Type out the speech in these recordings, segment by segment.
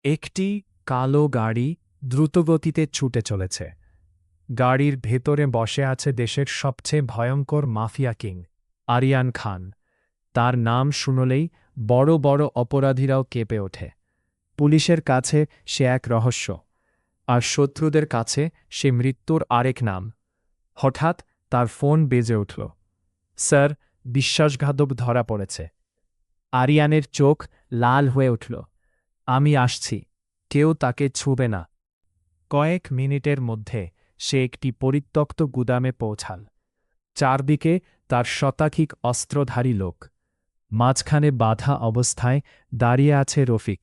একটি কালো গাড়ি দ্রুতগতিতে ছুটে চলেছে। গাড়ির ভেতরে বসে আছে দেশের সবচেয়ে ভয়ঙ্কর মাফিয়া কিং আরিয়ান খান। তার নাম শুনলেই বড় বড় অপরাধীরাও কেঁপে ওঠে। পুলিশের কাছে সে এক রহস্য, আর শত্রুদের কাছে সে মৃত্যুর আরেক নাম। হঠাৎ তার ফোন বেজে উঠল। স্যার, বিশ্বাসঘাতক ধরা পড়েছে। আরিয়ানের চোখ লাল হয়ে উঠল। আমি আসছি, কেউ তাকে ছুবে না। কয়েক মিনিটের মধ্যে সে একটি পরিত্যক্ত গুদামে পৌঁছাল। চারদিকে তার শতাধিক অস্ত্রধারী লোক। মাঝখানে বাধা অবস্থায় দাঁড়িয়ে আছে রফিক,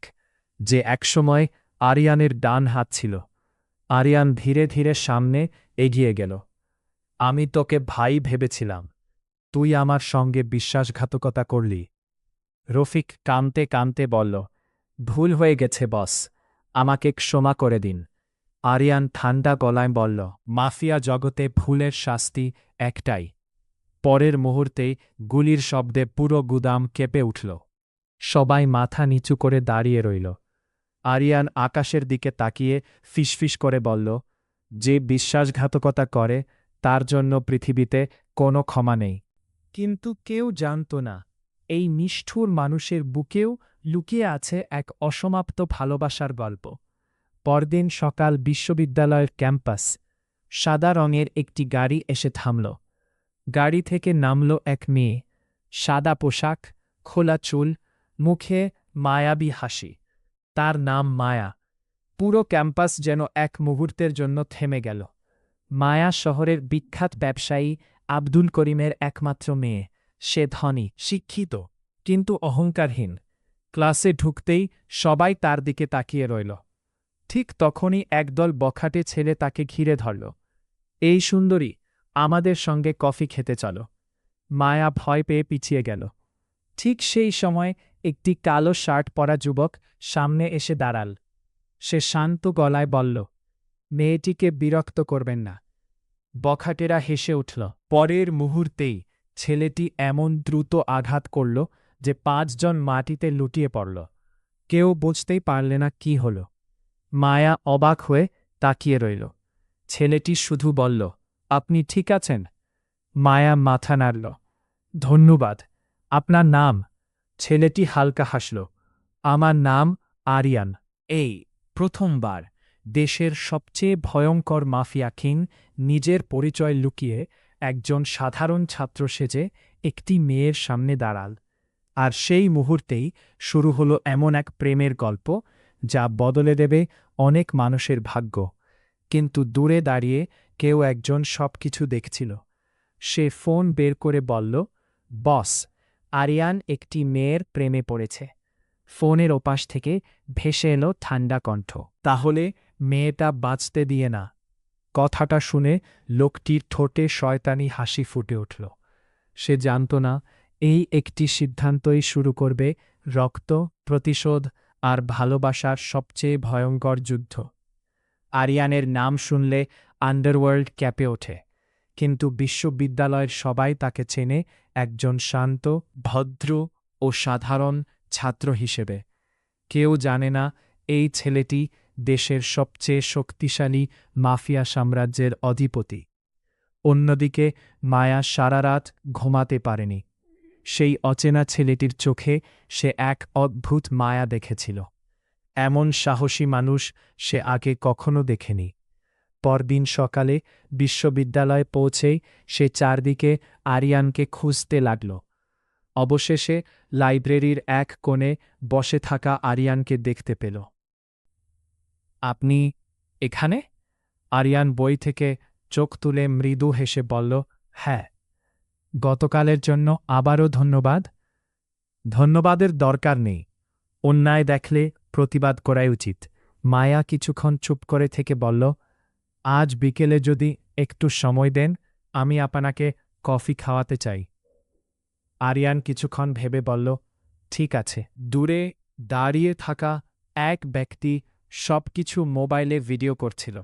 যে একসময় আরিয়ানের ডান হাত ছিল। আরিয়ান ধীরে ধীরে সামনে এগিয়ে গেল। আমি তোকে ভাই ভেবেছিলাম, তুই আমার সঙ্গে বিশ্বাসঘাতকতা করলি। রফিক কাঁদতে কাঁদতে বলল, ভুল হয়ে গেছে বস, আমাকে ক্ষমা করে দিন। আরিয়ান ঠান্ডা গলায় বলল, মাফিয়া জগতে ভুলের শাস্তি একটাই। পরের মুহূর্তেই গুলির শব্দে পুরো গুদাম কেঁপে উঠল। সবাই মাথা নিচু করে দাঁড়িয়ে রইল। আরিয়ান আকাশের দিকে তাকিয়ে ফিসফিস করে বলল, যে বিশ্বাসঘাতকতা করে তার জন্য পৃথিবীতে কোনো ক্ষমা নেই। কিন্তু কেউ জানত না, এই নিষ্ঠুর মানুষের বুকেও লুকিয়ে আছে এক অসমাপ্ত ভালোবাসার গল্প। পরদিন সকাল বিশ্ববিদ্যালয়ের ক্যাম্পাস। সাদা রঙের একটি গাড়ি এসে থামল। গাড়ি থেকে নামল এক মেয়ে। সাদা পোশাক, খোলা চুল, মুখে মায়াবী হাসি। তার নাম মায়া। পুরো ক্যাম্পাস যেন এক মুহূর্তের জন্য থেমে গেল। মায়া শহরের বিখ্যাত ব্যবসায়ী আব্দুল করিমের একমাত্র মেয়ে। সে ধনী, শিক্ষিত, কিন্তু অহংকারহীন। ক্লাসে ঢুকতেই সবাই তার দিকে তাকিয়ে রইল। ঠিক তখনই একদল বখাটে ছেলে তাকে ঘিরে ধরল। এই সুন্দরী, আমাদের সঙ্গে কফি খেতে চলো। মায়া ভয় পেয়ে পিছিয়ে গেল। ঠিক সেই সময় একটি কালো শার্ট পরা যুবক সামনে এসে দাঁড়াল। সে শান্ত গলায় বলল, মেয়েটিকে বিরক্ত করবেন না। বখাটেরা হেসে উঠল। পরের মুহূর্তেই ছেলেটি এমন দ্রুত আঘাত করল যে ৫ জন মাটিতে লুটিয়ে পড়ল। কেউ বুঝতেই পারলে না কি হল। মায়া অবাক হয়ে তাকিয়ে রইল। ছেলেটি শুধু বলল, আপনি ঠিক আছেন? মায়া মাথা নাড়ল। ধন্যবাদ। আপনার নাম? ছেলেটি হালকা হাসল। আমার নাম আরিয়ান। এই প্রথমবার দেশের সবচেয়ে ভয়ঙ্কর মাফিয়া কিং নিজের পরিচয় লুকিয়ে একজন সাধারণ ছাত্র সেজে একটি মেয়ের সামনে দাঁড়াল। আর সেই মুহূর্তেই শুরু হলো এমন এক প্রেমের গল্প যা বদলে দেবে অনেক মানুষের ভাগ্য। কিন্তু দূরে দাঁড়িয়ে কেউ একজন সবকিছু দেখছিল। সে ফোন বের করে বলল, বস, আরিয়ান একটি মেয়ের প্রেমে পড়েছে। ফোনের ওপাশ থেকে ভেসে এলো ঠান্ডা কণ্ঠ, তাহলে মেয়েটা বাঁচতে দিয়ে না। কথাটা শুনে লোকটির ঠোঁটে শয়তানি হাসি ফুটে উঠল। সে জানত না, এই একটি সিদ্ধান্তই শুরু করবে রক্ত, প্রতিশোধ আর ভালোবাসার সবচেয়ে ভয়ঙ্কর যুদ্ধ। আরিয়ানের নাম শুনলে আন্ডারওয়ার্ল্ড ক্যাপে ওঠে, কিন্তু বিশ্ববিদ্যালয়ের সবাই তাকে চেনে একজন শান্ত, ভদ্র ও সাধারণ ছাত্র হিসেবে। কেউ জানে না এই ছেলেটি দেশের সবচেয়ে শক্তিশালী মাফিয়া সাম্রাজ্যের অধিপতি। অন্যদিকে মায়া সারা রাত ঘুমাতে পারেনি। সেই অচেনা ছেলেটির চোখে সে এক অদ্ভুত মায়া দেখেছিল। এমন সাহসী মানুষ সে আগে কখনো দেখেনি। পরদিন সকালে বিশ্ববিদ্যালয়ে পৌঁছেই সে চারদিকে আরিয়ানকে খুঁজতে লাগল। অবশেষে লাইব্রেরির এক কোণে বসে থাকা আরিয়ানকে দেখতে পেল। আপনি এখানে? আরিয়ান বই থেকে চোখ তুলে মৃদু হেসে বলল, হ্যাঁ। গতকালের জন্য আবারও ধন্যবাদ। ধন্যবাদের দরকার নেই। অন্যায় দেখলে প্রতিবাদ করাই উচিত। মায়া কিছুক্ষণ চুপ করে থেকে বলল, আজ বিকেলে যদি একটু সময় দেন, আমি আপনাকে কফি খাওয়াতে চাই। আরিয়ান কিছুক্ষণ ভেবে বলল, ঠিক আছে। দূরে দাঁড়িয়ে থাকা এক ব্যক্তি সবকিছু মোবাইলে ভিডিও করছিল।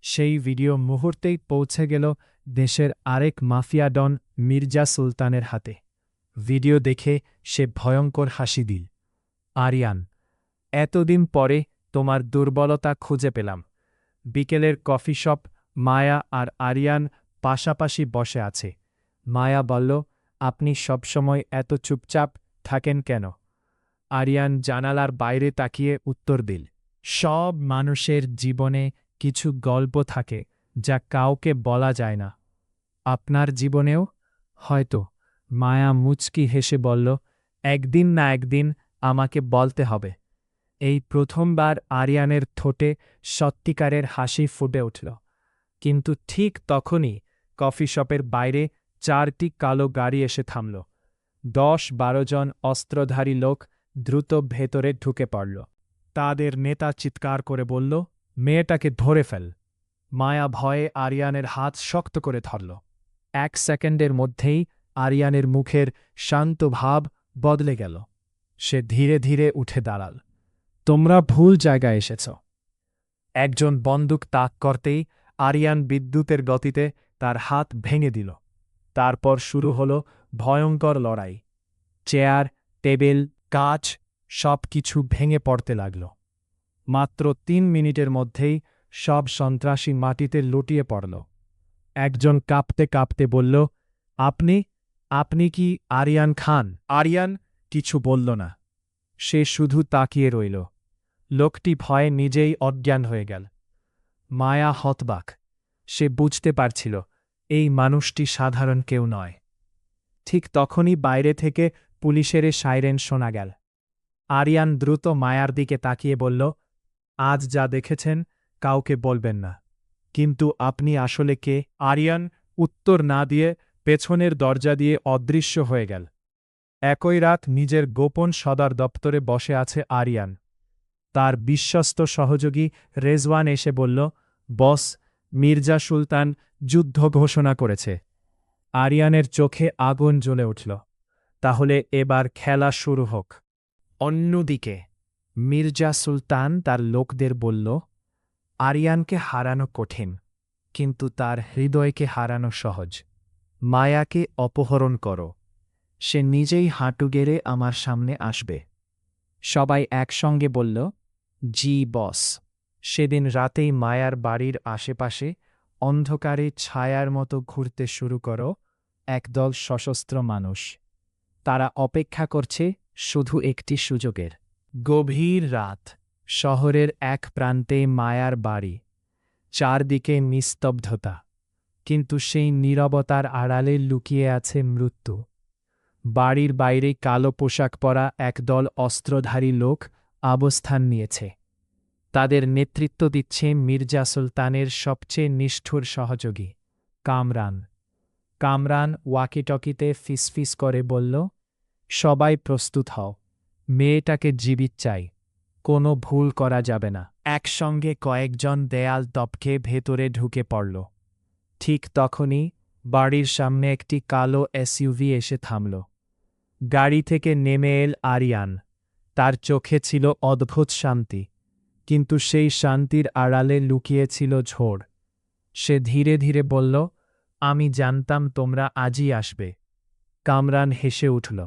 সেই ভিডিও মুহূর্তেই পৌঁছে গেল দেশের আরেক মাফিয়া ডন মির্জা সুলতানের হাতে। ভিডিও দেখে সে ভয়ঙ্কর হাসি দিল। আরিয়ান, এতদিন পরে তোমার দুর্বলতা খুঁজে পেলাম। বিকেলের কফি শপ। মায়া আর আরিয়ান পাশাপাশি বসে আছে। মায়া বলল, আপনি সবসময় এত চুপচাপ থাকেন কেন? আরিয়ান জানালার বাইরে তাকিয়ে উত্তর দিল, সব মানুষের জীবনে কিছু গল্প থাকে যা কাউকে বলা যায় না। আপনার জীবনেও হয়তো। মায়া মুচকি হেসে বলল, একদিন না একদিন আমাকে বলতে হবে। এই প্রথমবার আরিয়ানের ঠোঁটে সত্যিকারের হাসি ফুটে উঠল। কিন্তু ঠিক তখনই কফি শপের বাইরে 4টি কালো গাড়ি এসে থামল। 10-12 জন অস্ত্রধারী লোক দ্রুত ভেতরে ঢুকে পড়ল। তাদের নেতা চিৎকার করে বলল, মেয়েটাকে ধরে ফেল। মায়া ভয়ে আরিয়ানের হাত শক্ত করে ধরল। 1 সেকেন্ডের মধ্যেই আরিয়ানের মুখের শান্ত ভাব বদলে গেল। সে ধীরে ধীরে উঠে দাঁড়াল। তোমরা ভুল জায়গায় এসেছ। একজন বন্দুক তাক করতেই আরিয়ান বিদ্যুতের গতিতে তার হাত ভেঙে দিল। তারপর শুরু হল ভয়ঙ্কর লড়াই। চেয়ার, টেবিল, কাঁচ সব কিছু ভেঙে পড়তে লাগল। মাত্র 3 মিনিটের মধ্যেই সব সন্ত্রাসী মাটিতে লুটিয়ে পড়ল। একজন কাঁপতে কাঁপতে বলল, আপনি আপনি কি আরিয়ান খান? আরিয়ান কিছু বলল না। সে শুধু তাকিয়ে রইল। লোকটি ভয়ে নিজেই অজ্ঞান হয়ে গেল। মায়া হতবাক। সে বুঝতে পারছিল এই মানুষটি সাধারণ কেউ নয়। ঠিক তখনই বাইরে থেকে পুলিশের সাইরেন শোনা গেল। আরিয়ান দ্রুত মায়ার দিকে তাকিয়ে বলল, আজ যা দেখেছেন কাউকে বলবেন না। কিন্তু আপনি আসলে কে? আরিয়ান উত্তর না দিয়ে পেছনের দরজা দিয়ে অদৃশ্য হয়ে গেল। একই রাত নিজের গোপন সদর দপ্তরে বসে আছে আরিয়ান। তার বিশ্বস্ত সহযোগী রেজওয়ান এসে বলল, বস, মির্জা সুলতান যুদ্ধ ঘোষণা করেছে। আরিয়ানের চোখে আগুন জ্বলে উঠল। তাহলে এবার খেলা শুরু হোক। অন্যদিকে মির্জা সুলতান তার লোকদের বলল, আরিয়ানকে হারানো কঠিন, কিন্তু তার হৃদয়কে হারানো সহজ। মায়াকে অপহরণ করো। সে নিজেই হাঁটু গেড়ে আমার সামনে আসবে। সবাই একসঙ্গে বলল, জি বস। সেদিন রাতেই মায়ার বাড়ির আশেপাশে অন্ধকারে ছায়ার মতো ঘুরতে শুরু করো একদল সশস্ত্র মানুষ। তারা অপেক্ষা করছে শুধু একটি সুযোগের। গভীর রাত। শহরের এক প্রান্তে মায়ার বাড়ি। চারদিকে নিস্তব্ধতা, কিন্তু সেই নীরবতার আড়ালে লুকিয়ে আছে মৃত্যু। বাড়ির বাইরে কালো পোশাক পরা একদল অস্ত্রধারী লোক অবস্থান নিয়েছে। তাদের নেতৃত্ব দিচ্ছে মির্জা সুলতানের সবচেয়ে নিষ্ঠুর সহযোগী কামরান। কামরান ওয়াকিটকিতে ফিসফিস করে বলল, সবাই প্রস্তুত হও। মেয়েটাকে জীবিত চাই। কোনো ভুল করা যাবে না। একসঙ্গে কয়েকজন দেয়াল টপকে ভেতরে ঢুকে পড়ল। ঠিক তখনই বাড়ির সামনে একটি কালো এসইউভি এসে থামল। গাড়ি থেকে নেমে এল আরিয়ান। তার চোখে ছিল অদ্ভুত শান্তি, কিন্তু সেই শান্তির আড়ালে লুকিয়েছিল ঝড়। সে ধীরে ধীরে বলল, আমি জানতাম তোমরা আজই আসবে। কামরান হেসে উঠল,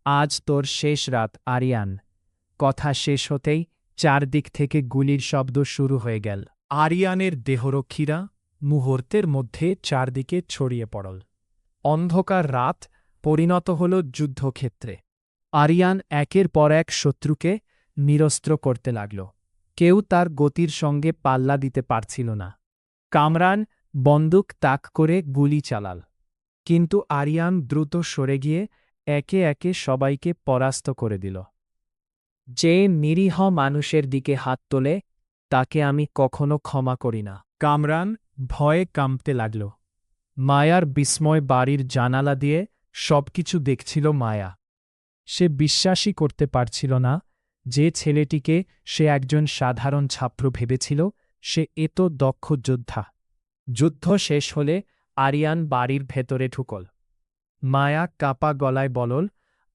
আজ তোর শেষ রাত আরিয়ান। কথা শেষ হতেই চারদিক থেকে গুলির শব্দ শুরু হয়ে গেল। আরিয়ানের দেহরক্ষীরা মুহূর্তের মধ্যে চারদিকে ছড়িয়ে পড়ল। অন্ধকার রাত পরিণত হল যুদ্ধক্ষেত্রে। আরিয়ান একের পর এক শত্রুকে নিরস্ত্র করতে লাগল। কেউ তার গতির সঙ্গে পাল্লা দিতে পারছিল না। কামরান বন্দুক তাক করে গুলি চালাল, কিন্তু আরিয়ান দ্রুত সরে গিয়ে একে একে সবাইকে পরাস্ত করে দিল। যে নিরীহ মানুষের দিকে হাত তোলে তাকে আমি কখনো ক্ষমা করি না। কামরান ভয়ে কাঁপতে লাগল। মায়ার বিস্ময় বাড়ির জানালা দিয়ে সবকিছু দেখছিল মায়া। সে বিশ্বাসই করতে পারছিল না যে ছেলেটিকে সে একজন সাধারণ ছাত্র ভেবেছিল সে এত দক্ষ যোদ্ধা। যুদ্ধ শেষ হলে আরিয়ান বাড়ির ভেতরে ঢুকল। মায়া কাপা গলায় বলল,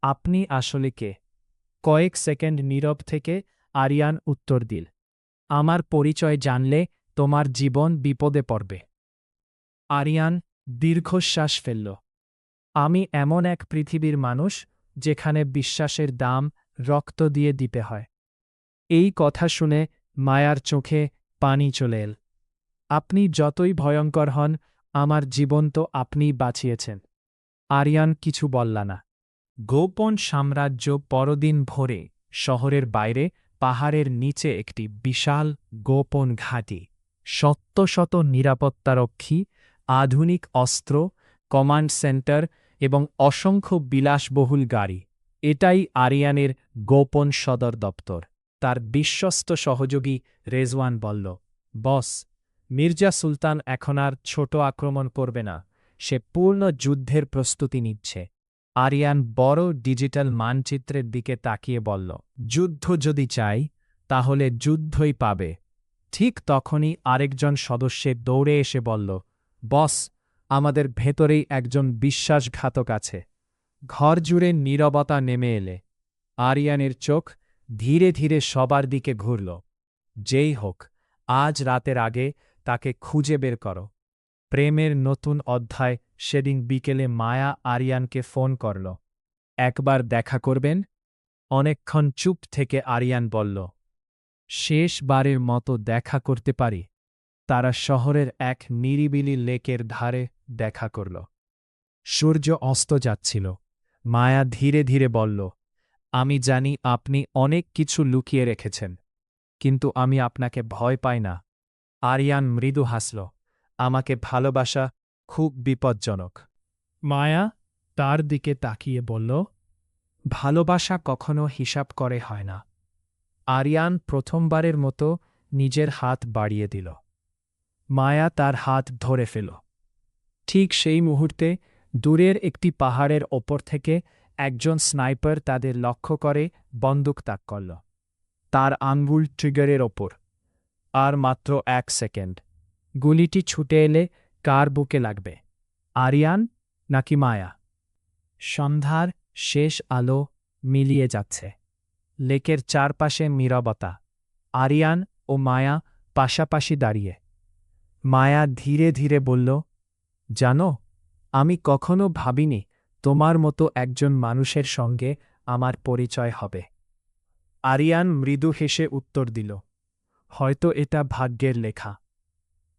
আপনি আসলে কে? কয়েক সেকেন্ড নীরব থেকে আরিয়ান উত্তর দিল, আমার পরিচয় জানলে তোমার জীবন বিপদে পড়বে। আরিয়ান দীর্ঘশ্বাস ফেলল। আমি এমন এক পৃথিবীর মানুষ যেখানে বিশ্বাসের দাম রক্ত দিয়ে দিতে হয়। এই কথা শুনে মায়ার চোখে পানি চলে এল। আপনি যতই ভয়ঙ্কর হন, আমার জীবন তো আপনিই বাঁচিয়েছেন। আরিয়ান কিছু বলল না। গোপন সাম্রাজ্য পরদিন ভোরে শহরের বাইরে পাহাড়ের নিচে একটি বিশাল গোপন ঘাঁটি, শত শত নিরাপত্তারক্ষী, আধুনিক অস্ত্র, কমান্ড সেন্টার এবং অসংখ্য বিলাসবহুল গাড়ি। এটাই আরিয়ানের গোপন সদর দপ্তর। তার বিশ্বস্ত সহযোগী রেজওয়ান বলল, বস, মির্জা সুলতান এখন আর ছোট আক্রমণ করবে না, সে পূর্ণ যুদ্ধের প্রস্তুতি নিচ্ছে। আরিয়ান বড় ডিজিটাল মানচিত্রের দিকে তাকিয়ে বলল, যুদ্ধ যদি চাই তাহলে যুদ্ধই পাবে। ঠিক তখনই আরেকজন সদস্যের দৌড়ে এসে বলল, বস, আমাদের ভেতরেই একজন বিশ্বাসঘাতক আছে। ঘর জুড়ে নীরবতা নেমে এলে আরিয়ানের চোখ ধীরে ধীরে সবার দিকে ঘুরল। যেই হোক, আজ রাতের আগে তাকে খুঁজে বের করো। প্রেমের নতুন অধ্যায়। সেদিন বিকেলে মায়া আরিয়ানকে ফোন করল। একবার দেখা করবেন? অনেকক্ষণ চুপ থেকে আরিয়ান বলল, শেষবারের মতো দেখা করতে পারি। তারা শহরের এক নিরিবিলি লেকের ধারে দেখা করল। সূর্য অস্ত যাচ্ছিল। মায়া ধীরে ধীরে বলল, আমি জানি আপনি অনেক কিছু লুকিয়ে রেখেছেন, কিন্তু আমি আপনাকে ভয় পাই না। আরিয়ান মৃদু হাসল, আমাকে ভালোবাসা খুব বিপজ্জনক। মায়া তার দিকে তাকিয়ে বলল, ভালোবাসা কখনো হিসাব করে হয় না। আরিয়ান প্রথমবারের মতো নিজের হাত বাড়িয়ে দিল। মায়া তার হাত ধরে ফেল। ঠিক সেই মুহূর্তে দূরের একটি পাহাড়ের ওপর থেকে একজন স্নাইপার তাদের লক্ষ্য করে বন্দুক তাক করল। তার আঙ্গুল ট্রিগারের ওপর। আর মাত্র 1 সেকেন্ড। গুলিটি ছুটে এলে কার বুকে লাগবে, আরিয়ান নাকি মায়া? সন্ধ্যার শেষ আলো মিলিয়ে যাচ্ছে। লেকের চারপাশে নীরবতা। আরিয়ান ও মায়া পাশাপাশি দাঁড়িয়ে। মায়া ধীরে ধীরে বলল, জানো, আমি কখনো ভাবিনি তোমার মতো একজন মানুষের সঙ্গে আমার পরিচয় হবে। আরিয়ান মৃদু হেসে উত্তর দিল, হয়তো এটা ভাগ্যের লেখা।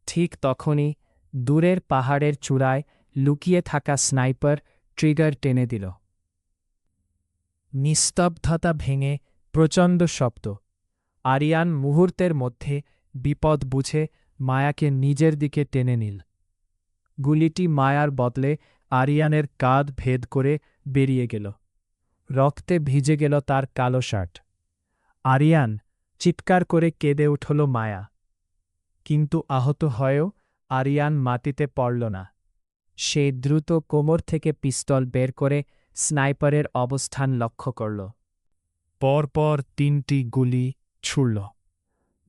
ঠিক তখনই দূরের পাহাড়ের চূড়ায় লুকিয়ে থাকা স্নাইপার ট্রিগার টেনে দিল। নিস্তব্ধতা ভেঙে প্রচণ্ড শব্দ। আরিয়ান মুহূর্তের মধ্যে বিপদ বুঝে মায়াকে নিজের দিকে টেনে নিল। গুলিটি মায়ার বদলে আরিয়ানের কাঁধ ভেদ করে বেরিয়ে গেল। রক্তে ভিজে গেল তার কালো শার্ট। আরিয়ান চিৎকার করে কেঁদে উঠল মায়া। কিন্তু আহত হয়েও আরিয়ান মাটিতে পড়ল না। সে দ্রুত কোমর থেকে পিস্তল বের করে স্নাইপারের অবস্থান লক্ষ্য করল। পরপর 3টি গুলি ছুড়ল।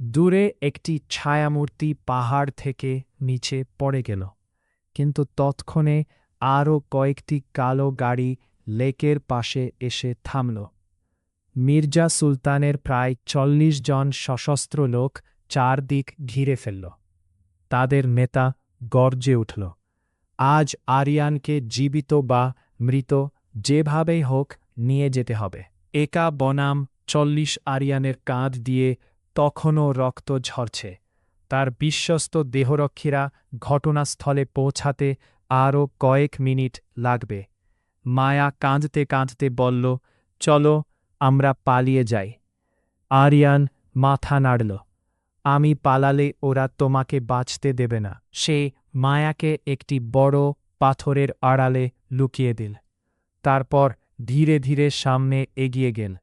দূরে একটি ছায়ামূর্তি পাহাড় থেকে নিচে পড়ে গেল। কিন্তু তৎক্ষণে আরও কয়েকটি কালো গাড়ি লেকের পাশে এসে থামল। মির্জা সুলতানের প্রায় 40 জন সশস্ত্র লোক চারদিক ঘিরে ফেলল। তাদের নেতা গর্জে উঠল, আজ আরিয়ানকে জীবিত বা মৃত যেভাবেই হোক নিয়ে যেতে হবে। একা বনাম 40 আরিয়ানের কাঁধ দিয়ে তখনও রক্ত ঝরছে। তার বিশ্বস্ত দেহরক্ষীরা ঘটনাস্থলে পৌঁছাতে আরও কয়েক মিনিট লাগবে। মায়া কাঁদতে কাঁদতে বলল, চলো আমরা পালিয়ে যাই। আরিয়ান মাথা নাড়ল, আমি পালালে ওরা তোমাকে বাঁচতে দেবে না। সে মায়াকে একটি বড় পাথরের আড়ালে লুকিয়ে দিল। তারপর ধীরে ধীরে সামনে এগিয়ে গেল।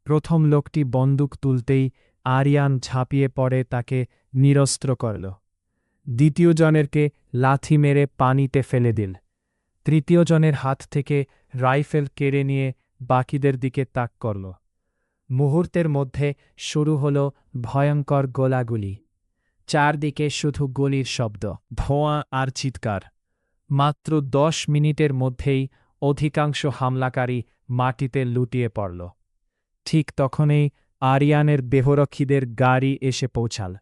প্রথম লোকটি বন্দুক তুলতেই আরিয়ান ঝাঁপিয়ে পড়ে তাকে নিরস্ত্র করল। দ্বিতীয় জনেরকে লাথি মেরে পানিতে ফেলে দিল। তৃতীয় জনের হাত থেকে রাইফেল কেড়ে নিয়ে বাকিদের দিকে তাক করল। মুহূর্তের মধ্যে শুরু হল ভয়ঙ্কর গোলাগুলি। চারদিকে শুধু গুলির শব্দ, ধোঁয়া আর চিৎকার। মাত্র 10 মিনিটের মধ্যেই অধিকাংশ হামলাকারী মাটিতে লুটিয়ে পড়ল। ঠিক তখনই আরিয়ানের দেহরক্ষীদের গাড়ি এসে পৌঁছাল।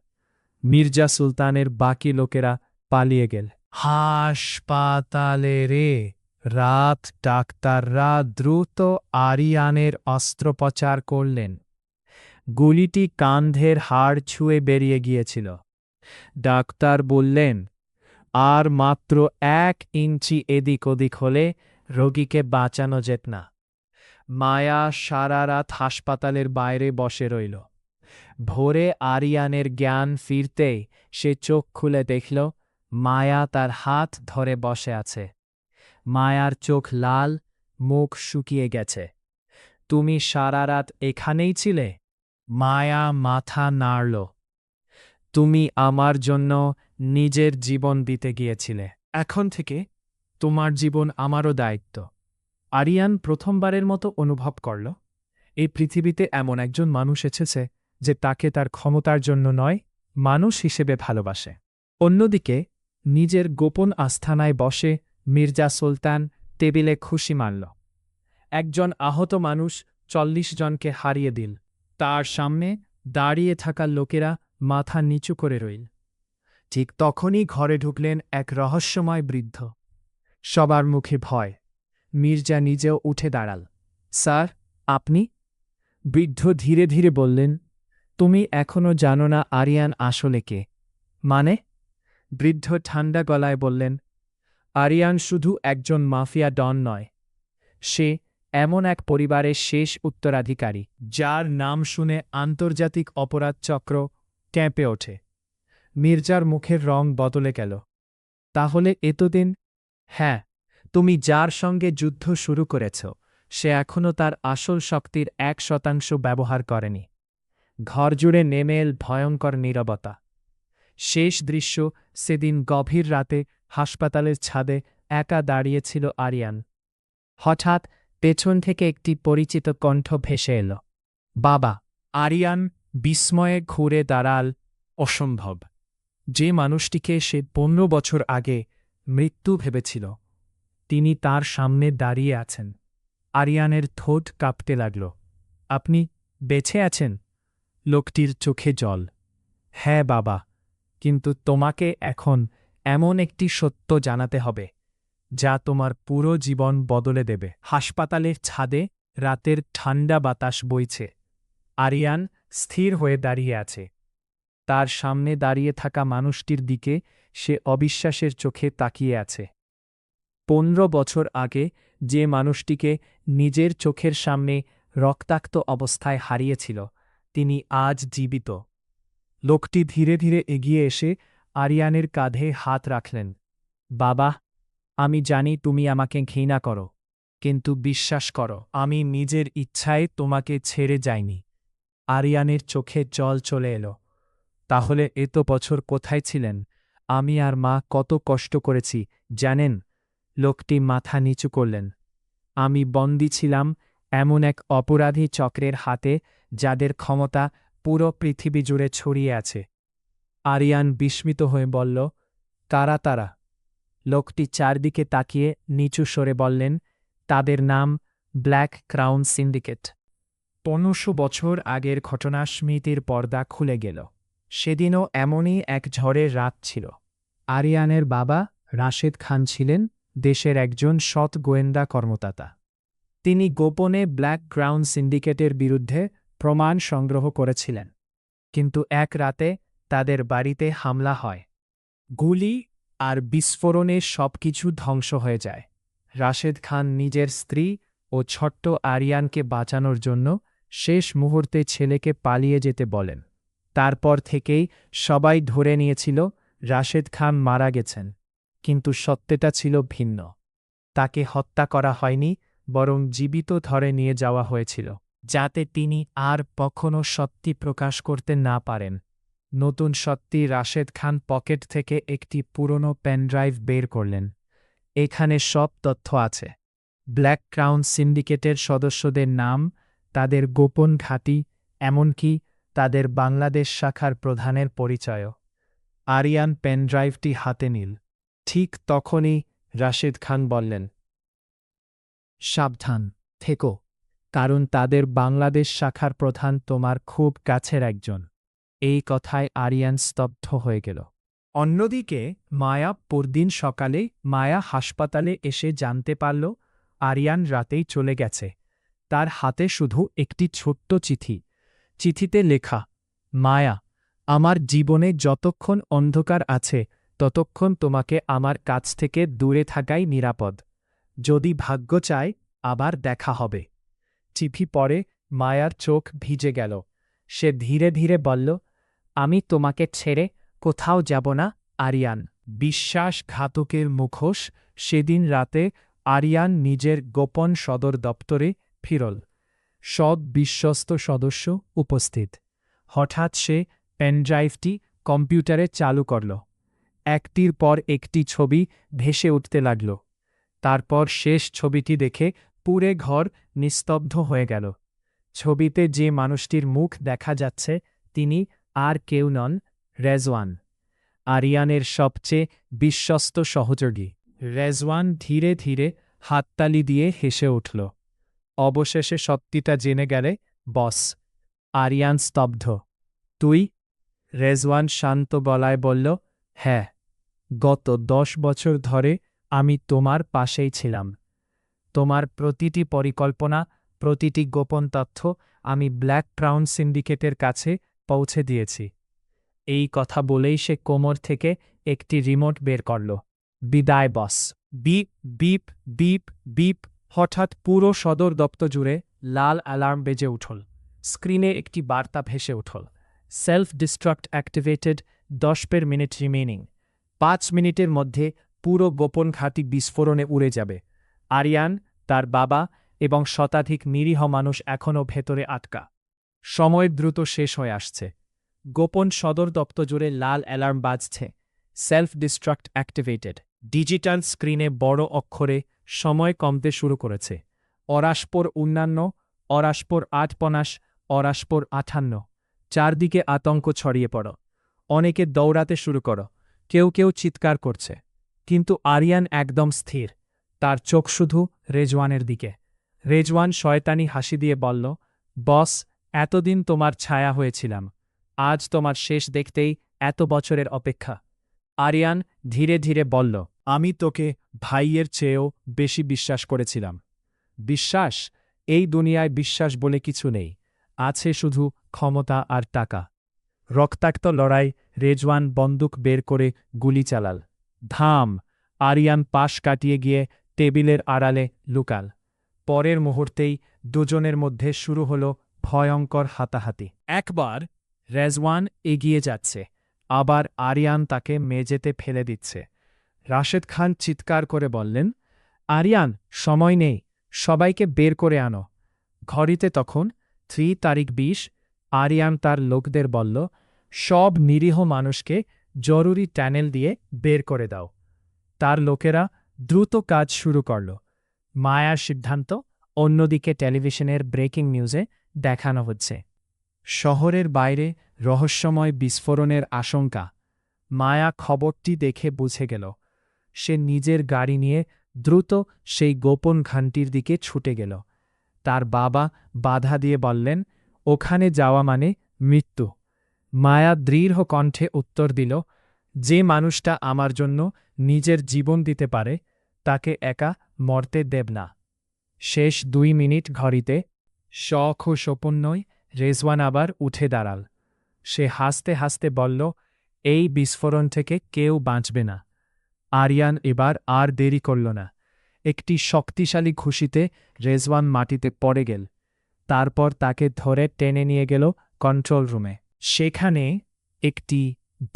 মির্জা সুলতানের বাকি লোকেরা পালিয়ে গেল। হাসপাতালে রে রাত ডাক্তাররা দ্রুত আরিয়ানের অস্ত্রোপচার করলেন। গুলিটি কাঁধের হাড় ছুঁয়ে বেরিয়ে গিয়েছিল। ডাক্তার বললেন, আর মাত্র 1 ইঞ্চি এদিক ওদিক হলে রোগীকে বাঁচানো যেত না। মায়া সারা রাত হাসপাতালের বাইরে বসে রইল। ভোরে আরিয়ানের জ্ঞান ফিরতেই সে চোখ খুলে দেখল মায়া তার হাত ধরে বসে আছে। মায়ার চোখ লাল, মুখ শুকিয়ে গেছে। তুমি সারা রাত এখানেই ছিলে? মায়া মাথা নাড়ল। তুমি আমার জন্য নিজের জীবন দিতে গিয়েছিলে। এখন থেকে তোমার জীবন আমারও দায়িত্ব। আরিয়ান প্রথমবারের মতো অনুভব করল এই পৃথিবীতে এমন একজন মানুষ এসেছে যে তাকে তার ক্ষমতার জন্য নয়, মানুষ হিসেবে ভালোবাসে। অন্যদিকে নিজের গোপন আস্থানায় বসে মির্জা সুলতান টেবিলে খুশি মানল। একজন আহত মানুষ 40 জনকে হারিয়ে দিল। তার সামনে দাঁড়িয়ে থাকা লোকেরা মাথা নিচু করে রইল। ঠিক তখনই ঘরে ঢুকলেন এক রহস্যময় বৃদ্ধ। সবার মুখে ভয়। মির্জা নিজেও উঠে দাঁড়াল। স্যার, আপনি? বৃদ্ধ ধীরে ধীরে বললেন, তুমি এখনো জানো না আরিয়ান আসলে কে? মানে? বৃদ্ধ ঠান্ডা গলায় বললেন, আরিয়ান শুধু একজন মাফিয়া ডন নয়, সে এমন এক পরিবারের শেষ উত্তরাধিকারী যার নাম শুনে আন্তর্জাতিক অপরাধ চক্র ক্যাঁপে ওঠে। মির্জার মুখের রং বদলে গেল। তাহলে এতদিন? হ্যাঁ, তুমি যার সঙ্গে যুদ্ধ শুরু করেছ সে এখনও তার আসল শক্তির 1% ব্যবহার করেনি। ঘর জুড়ে নেমে এল ভয়ঙ্কর নীরবতা। শেষ দৃশ্য সেদিন গভীর রাতে হাসপাতালের ছাদে একা দাঁড়িয়েছিল আরিয়ান। হঠাৎ পেছন থেকে একটি পরিচিত কণ্ঠ ভেসে এল, বাবা। আরিয়ান বিস্ময়ে ঘুরে দাঁড়াল। অসম্ভব! যে মানুষটিকে সে 15 বছর আগে মৃত্যু ভেবেছিল তিনি তার সামনে দাঁড়িয়ে আছেন। আরিয়ানের ঠোঁট কাঁপতে লাগল। আপনি বেঁচে আছেন? লোকটির চোখে জল। হ্যাঁ বাবা, কিন্তু তোমাকে এখন এমন একটি সত্য জানাতে হবে যা তোমার পুরো জীবন বদলে দেবে। হাসপাতালের ছাদে রাতের ঠান্ডা বাতাস বইছে। আরিয়ান স্থির হয়ে দাঁড়িয়ে আছে। তার সামনে দাঁড়িয়ে থাকা মানুষটির দিকে সে অবিশ্বাসের চোখে তাকিয়ে আছে। 15 বছর আগে যে মানুষটিকে নিজের চোখের সামনে রক্তাক্ত অবস্থায় হারিয়েছিল তিনি আজ জীবিত। লোকটি ধীরে ধীরে এগিয়ে এসে আরিয়ানের কাঁধে হাত রাখলেন। বাবা, আমি জানি তুমি আমাকে ঘৃণা করো, কিন্তু বিশ্বাস করো আমি নিজের ইচ্ছায় তোমাকে ছেড়ে যাইনি। আরিয়ানের চোখে জল চলে এলো। তাহলে এত বছর কোথায় ছিলেন? আমি আর মা কত কষ্ট করেছি জানেন? লোকটি মাথা নিচু করলেন। আমি বন্দী ছিলাম এমন এক অপরাধী চক্রের হাতে যাদের ক্ষমতা পুরো পৃথিবী জুড়ে ছড়িয়ে আছে। আরিয়ান বিস্মিত হয়ে বলল, কারা তারা? লোকটি চারদিকে তাকিয়ে নিচু স্বরে বললেন, তাদের নাম ব্ল্যাক ক্রাউন সিন্ডিকেট। 1500 বছর আগের ঘটনা স্মৃতির পর্দা খুলে গেল। সেদিনও এমনই এক ঝড়ের রাত ছিল। আরিয়ানের বাবা রাশেদ খান ছিলেন দেশের একজন সৎ গোয়েন্দা কর্মকর্তা। তিনি গোপনে ব্ল্যাক ক্রাউন সিন্ডিকেটের বিরুদ্ধে প্রমাণ সংগ্রহ করেছিলেন। কিন্তু এক রাতে তাদের বাড়িতে হামলা হয়। গুলি আর বিস্ফোরণে সবকিছু ধ্বংস হয়ে যায়। রাশেদ খান নিজের স্ত্রী ও ছোট্ট আরিয়ানকে বাঁচানোর জন্য শেষ মুহূর্তে ছেলেকে পালিয়ে যেতে বলেন। তারপর থেকেই সবাই ধরে নিয়েছিল রাশেদ খান মারা গেছেন, কিন্তু সত্যটা ছিল ভিন্ন। তাকে হত্যা করা হয়নি, বরং জীবিত ধরে নিয়ে যাওয়া হয়েছিল, যাতে তিনি আর কখনো সত্যি প্রকাশ করতে না পারেন। নতুন সত্যি রাশেদ খান পকেট থেকে একটি পুরনো পেনড্রাইভ বের করলেন। এখানে সব তথ্য আছে, ব্ল্যাক ক্রাউন সিন্ডিকেটের সদস্যদের নাম, তাদের গোপন ঘাঁটি, এমনকি তাদের বাংলাদেশ শাখার প্রধানের পরিচয়ও। আরিয়ান পেনড্রাইভটি হাতে নিল। ঠিক তখনই রাশেদ খান বললেন, সাবধান থেকো, কারণ তাদের বাংলাদেশ শাখার প্রধান তোমার খুব কাছের একজন। এই কথায় আরিয়ান স্তব্ধ হয়ে গেল। অন্যদিকে মায়া পরদিন সকালে হাসপাতালে এসে জানতে পারল আরিয়ান রাতেই চলে গেছে। তার হাতে শুধু একটি ছোট্ট চিঠি, চিঠিতে লেখা, মায়া, আমার জীবনে যতক্ষণ অন্ধকার আছে ততক্ষণ তোমাকে আমার কাছ থেকে দূরে থাকাই নিরাপদ। যদি ভাগ্য চায় আবার দেখা হবে। চিঠি পড়ে মায়ার চোখ ভিজে গেল। সে ধীরে ধীরে বলল, আমি তোমাকে ছেড়ে কোথাও যাব না, আরিয়ান। বিশ্বাসঘাতকের মুখোশ। সেদিন রাতে আরিয়ান নিজের গোপন সদর দপ্তরে ফিরল। সব বিশ্বস্ত সদস্য উপস্থিত। হঠাৎ সে পেনড্রাইভটি কম্পিউটারে চালু করল। একটির পর একটি ছবি ভেসে উঠতে লাগল। তারপর শেষ ছবিটি দেখে পুরে ঘর নিস্তব্ধ হয়ে গেল। ছবিতে যে মানুষটির মুখ দেখা যাচ্ছে তিনি আর কেউ নন, রেজওয়ান, আরিয়ানের সবচেয়ে বিশ্বস্ত সহযোগী। রেজওয়ান ধীরে ধীরে হাততালি দিয়ে হেসে উঠল। অবশেষে সত্যিটা জেনে গেলে, বস। আরিয়ান স্তব্ধ। তুই? রেজওয়ান শান্ত গলায় বলল, হ্যাঁ, গত 10 বছর ধরে আমি তোমার পাশেই ছিলাম। তোমার প্রতিটি পরিকল্পনা, প্রতিটি গোপন তথ্য আমি ব্ল্যাক ক্রাউন সিন্ডিকেটের কাছে পৌঁছে দিয়েছি। এই কথা বলেই সে কোমর থেকে একটি রিমোট বের করল। বিদায় boss. Beep beep beep beep. হঠাৎ পুরো সদর দপ্তর জুড়ে লাল অ্যালার্ম বেজে উঠল। স্ক্রিনে একটি বার্তা ভেসে উঠল, self distract activated, 10 minute remaining. 5 মিনিটের মধ্যে পুরো গোপন ঘাঁটি বিস্ফোরণে উড়ে যাবে। আরিয়ান, তার বাবা এবং শতাধিক নিরীহ মানুষ এখনও ভেতরে আটকা। সময় দ্রুত শেষ হয়ে আসছে। গোপন সদর দপ্তর জুড়ে লাল অ্যালার্ম বাজছে, সেলফ ডিস্ট্রাক্ট অ্যাক্টিভেটেড। ডিজিটাল স্ক্রিনে বড় অক্ষরে সময় কমতে শুরু করেছে। অরাশপোর অন্যান্য, অরাশপোর 850, অরাশপোর 58। চারদিকে আতঙ্ক ছড়িয়ে পড়ো। অনেকে দৌড়াতে শুরু করো, কেউ কেউ চিৎকার করছে। কিন্তু আরিয়ান একদম স্থির, তার চোখ শুধু রেজওয়ানের দিকে। রেজওয়ান শয়তানি হাসি দিয়ে বলল, বস, এতদিন তোমার ছায়া হয়েছিলাম, আজ তোমার শেষ দেখতেই এত বছরের অপেক্ষা। আরিয়ান ধীরে ধীরে বলল, আমি তোকে ভাইয়ের চেয়েও বেশি বিশ্বাস করেছিলাম। বিশ্বাস? এই দুনিয়ায় বিশ্বাস বলে কিছু নেই, আছে শুধু ক্ষমতা আর টাকা। রক্তাক্ত লড়াই। রেজওয়ান বন্দুক বের করে গুলি চালাল। ধাম! আরিয়ান পাশ কাটিয়ে গিয়ে টেবিলের আড়ালে লুকাল। পরের মুহূর্তেই দুজনের মধ্যে শুরু হল ভয়ঙ্কর হাতাহাতি। একবার রেজওয়ান এগিয়ে যাচ্ছে, আবার আরিয়ান তাকে মেঝেতে ফেলে দিচ্ছে। রাশেদ খান চিৎকার করে বললেন, আরিয়ান, সময় নেই, সবাইকে বের করে আনো। ঘড়িতে তখন 3/20। আরিয়ান তার লোকদের বলল, সব নিরীহ মানুষকে জরুরি টানেল দিয়ে বের করে দাও। তার লোকেরা দ্রুত কাজ শুরু করল। মায়ার সিদ্ধান্ত অন্যদিকে টেলিভিশনের ব্রেকিং নিউজে দেখানো হচ্ছে, শহরের বাইরে রহস্যময় বিস্ফোরণের আশঙ্কা। মায়া খবরটি দেখে বুঝে গেল। সে নিজের গাড়ি নিয়ে দ্রুত সেই গোপন ঘাঁটির দিকে ছুটে গেল। তার বাবা বাধা দিয়ে বললেন, ওখানে যাওয়া মানে মৃত্যু। মায়া দৃঢ় কণ্ঠে উত্তর দিল, যে মানুষটা আমার জন্য নিজের জীবন দিতে পারে তাকে একা মরতে দেব না। শেষ 2 মিনিট ঘড়িতে। শখ ও সপন্নয় রেজওয়ান আবার উঠে দাঁড়াল। সে হাসতে হাসতে বলল, এই বিস্ফোরণ থেকে কেউ বাঁচবে না। আরিয়ান এবার আর দেরি করল না। একটি শক্তিশালী ঘুষিতে রেজওয়ান মাটিতে পড়ে গেল। তারপর তাকে ধরে টেনে নিয়ে গেল কন্ট্রোল রুমে। সেখানে একটি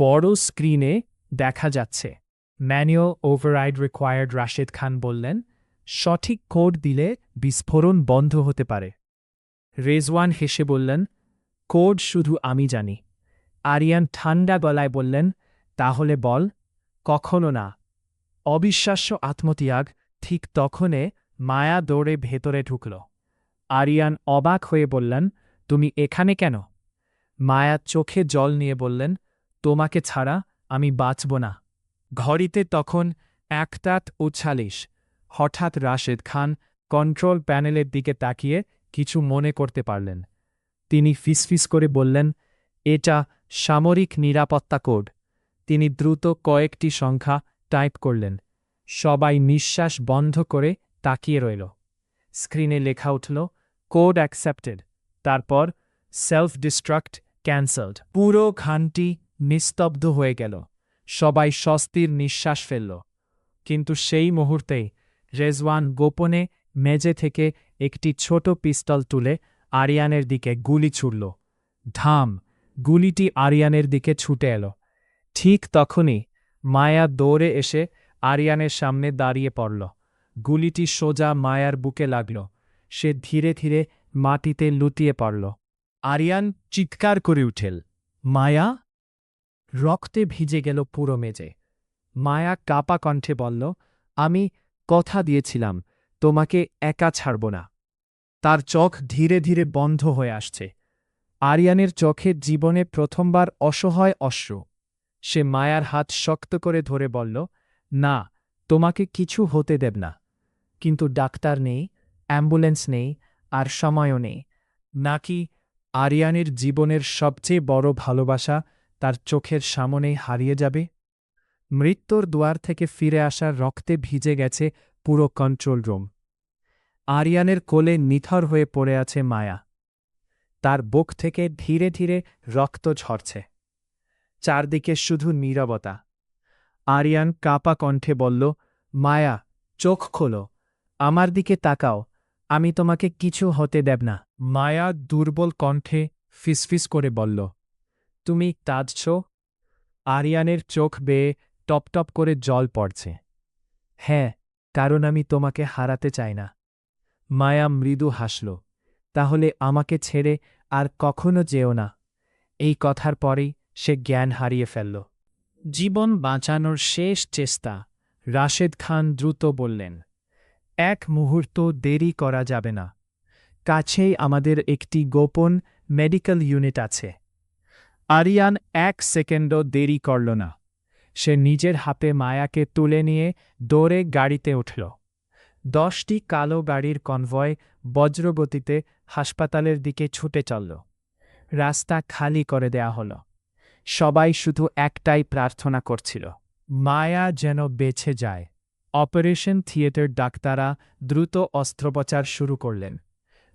বড় স্ক্রিনে দেখা যাচ্ছে, manual override required. Rashed Khan বললেন, সঠিক কোড দিলে বিস্ফোরণ বন্ধ হতে পারে। রেজওয়ান হেসে বললেন, কোড শুধু আমি জানি। আরিয়ান ঠান্ডা গলায় বললেন, তাহলে বল। কখনো না। অবিশ্বাস্য আত্মত্যাগ। ঠিক তখনে মায়া দৌড়ে ভেতরে ঢুকল। আরিয়ান অবাক হয়ে বললেন, তুমি এখানে কেন? মায়া চোখে জল নিয়ে বললেন, তোমাকে ছাড়া আমি বাঁচব না। ঘড়িতে তখন 1:40। হঠাৎ রাশেদ খান কন্ট্রোল প্যানেলের দিকে তাকিয়ে কিছু মনে করতে পারলেন। তিনি ফিসফিস করে বললেন, এটা সামরিক নিরাপত্তা কোড। তিনি দ্রুত কয়েকটি সংখ্যা টাইপ করলেন। সবাই নিঃশ্বাস বন্ধ করে তাকিয়ে রইল। স্ক্রিনে লেখা উঠল, কোড অ্যাকসেপ্টেড। তারপর সেলফ ডিস্ট্রাক্ট ক্যান্সেলড। পুরো খানটি নিস্তব্ধ হয়ে গেল। সবাই স্বস্তির নিঃশ্বাস ফেলল। কিন্তু সেই মুহূর্তেই রেজওয়ান গোপনে মেঝে থেকে একটি ছোট পিস্তল তুলে আরিয়ানের দিকে গুলি ছুড়ল। ধাম! গুলিটি আরিয়ানের দিকে ছুটে এল। ঠিক তখনই মায়া দৌড়ে এসে আরিয়ানের সামনে দাঁড়িয়ে পড়ল। গুলিটি সোজা মায়ার বুকে লাগল। সে ধীরে ধীরে মাটিতে লুটিয়ে পড়ল। আরিয়ান চিৎকার করে উঠেল, মায়া! রক্তে ভিজে গেল পুরো মেঝে। মায়া কাপা কণ্ঠে বলল, আমি কথা দিয়েছিলাম তোমাকে একা ছাড়ব না। তার চোখ ধীরে ধীরে বন্ধ হয়ে আসছে। আরিয়ানের চোখে জীবনে প্রথমবার অসহায় অশ্রু। সে মায়ার হাত শক্ত করে ধরে বলল, না, তোমাকে কিছু হতে দেব না। কিন্তু ডাক্তার নেই, অ্যাম্বুলেন্স নেই, আর সময়ও নেই। নাকি আরিয়ানের জীবনের সবচেয়ে বড় ভালোবাসা তার চোখের সামনেই হারিয়ে যাবে? মৃত্যুর দুয়ার থেকে ফিরে আসার রক্তে ভিজে গেছে পুরো কন্ট্রোল রুম। আরিয়ানের কোলে নিথর হয়ে পড়ে আছে মায়া। তার বুক থেকে ধীরে ধীরে রক্ত ঝরছে। চারদিকে শুধু নীরবতা। আরিয়ান কাপা কণ্ঠে বলল, মায়া, চোখ খোলো, আমার দিকে তাকাও, আমি তোমাকে কিছু হতে দেব না। মায়া দুর্বল কণ্ঠে ফিসফিস করে বলল, তুমি কাঁদছ? আরিয়ানের চোখ বেয়ে টপটপ করে জল পড়ছে। হ্যাঁ, কারণ আমি তোমাকে হারাতে চাই না। মায়া মৃদু হাসল, তাহলে আমাকে ছেড়ে আর কখনো যেও না। এই কথার পরেই সে জ্ঞান হারিয়ে ফেলল। জীবন বাঁচানোর শেষ চেষ্টা। রাশেদ খান দ্রুত বললেন, এক মুহূর্ত দেরি করা যাবে না। কাছেই আমাদের একটি গোপন মেডিকেল ইউনিট আছে। আরিয়ান এক সেকেন্ডও দেরি করল না। সে নিজের হাতে মায়াকে তুলে নিয়ে দৌড়ে গাড়িতে উঠল। 10টি কালো গাড়ির কনভয় বজ্রগতিতে হাসপাতালের দিকে ছুটে চলল। রাস্তা খালি করে দেয়া হল। সবাই শুধু একটাই প্রার্থনা করছিল, মায়া যেন বেঁচে যায়। অপারেশন থিয়েটার ডাক্তাররা দ্রুত অস্ত্রোপচার শুরু করলেন।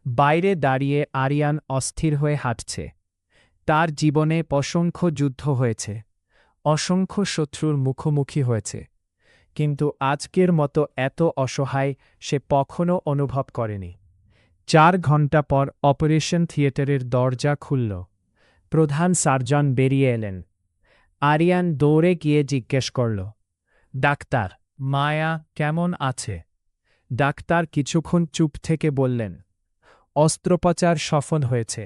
বাইরে দাঁড়িয়ে আরিয়ান অস্থির হয়ে হাঁটছে। তার জীবনে অসংখ্য যুদ্ধ হয়েছে, অসংখ্য শত্রুর মুখোমুখি হয়েছে, কিন্তু আজকের মতো এত অসহায় সে কখনো অনুভব করেনি। 4 ঘণ্টা পর অপারেশন থিয়েটারের দরজা খুলল। প্রধান সার্জন বেরিয়ে এলেন। আরিয়ান দৌড়ে গিয়ে জিজ্ঞেস করল, ডাক্তার, মায়া কেমন আছে? ডাক্তার কিছুক্ষণ চুপ থেকে বললেন, অস্ত্রোপচার সফল হয়েছে।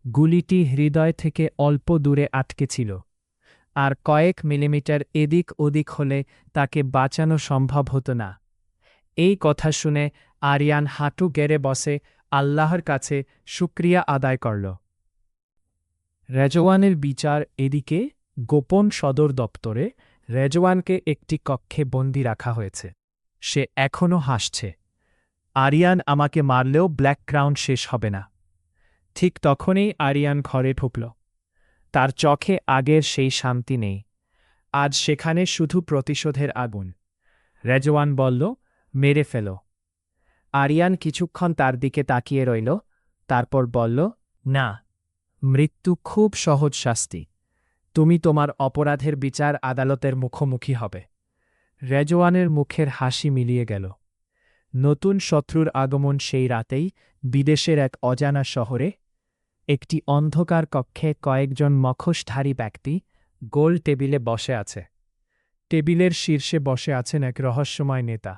গুলিটি হৃদয় থেকে অল্প দূরে আটকে ছিল, আর কয়েক মিলিমিটার এদিক ওদিক হলে তাকে বাঁচানো সম্ভব হতো না। এই কথা শুনে আরিয়ান হাঁটু গেড়ে বসে আল্লাহর কাছে শুকরিয়া আদায় করল। রেজওয়ানের বিচার এদিকে গোপন সদর দপ্তরে রেজওয়ানকে একটি কক্ষে বন্দি রাখা হয়েছে। সে এখনও হাসছে। আরিয়ান আমাকে মারলেও ব্ল্যাক ক্রাউন শেষ হবে না। ঠিক তখনই আরিয়ান ঘরে ঢুকল। তার চোখে আগের সেই শান্তি নেই। আজ সেখানে শুধু প্রতিশোধের আগুন। রেজওয়ান বলল, মেরে ফেলো। আরিয়ান কিছুক্ষণ তার দিকে তাকিয়ে রইল, তারপর বলল, না, মৃত্যু খুব সহজ শাস্তি। তুমি তোমার অপরাধের বিচার আদালতের মুখোমুখি হবে। রেজওয়ানের মুখের হাসি মিলিয়ে গেল। নতুন শত্রুর আগমন সেই রাতেই বিদেশের এক অজানা শহরে একটি অন্ধকার কক্ষে কয়েকজন মুখোশধারী ব্যক্তি গোল টেবিলে বসে আছে। টেবিলের শীর্ষে বসে আছেন এক রহস্যময় নেতা।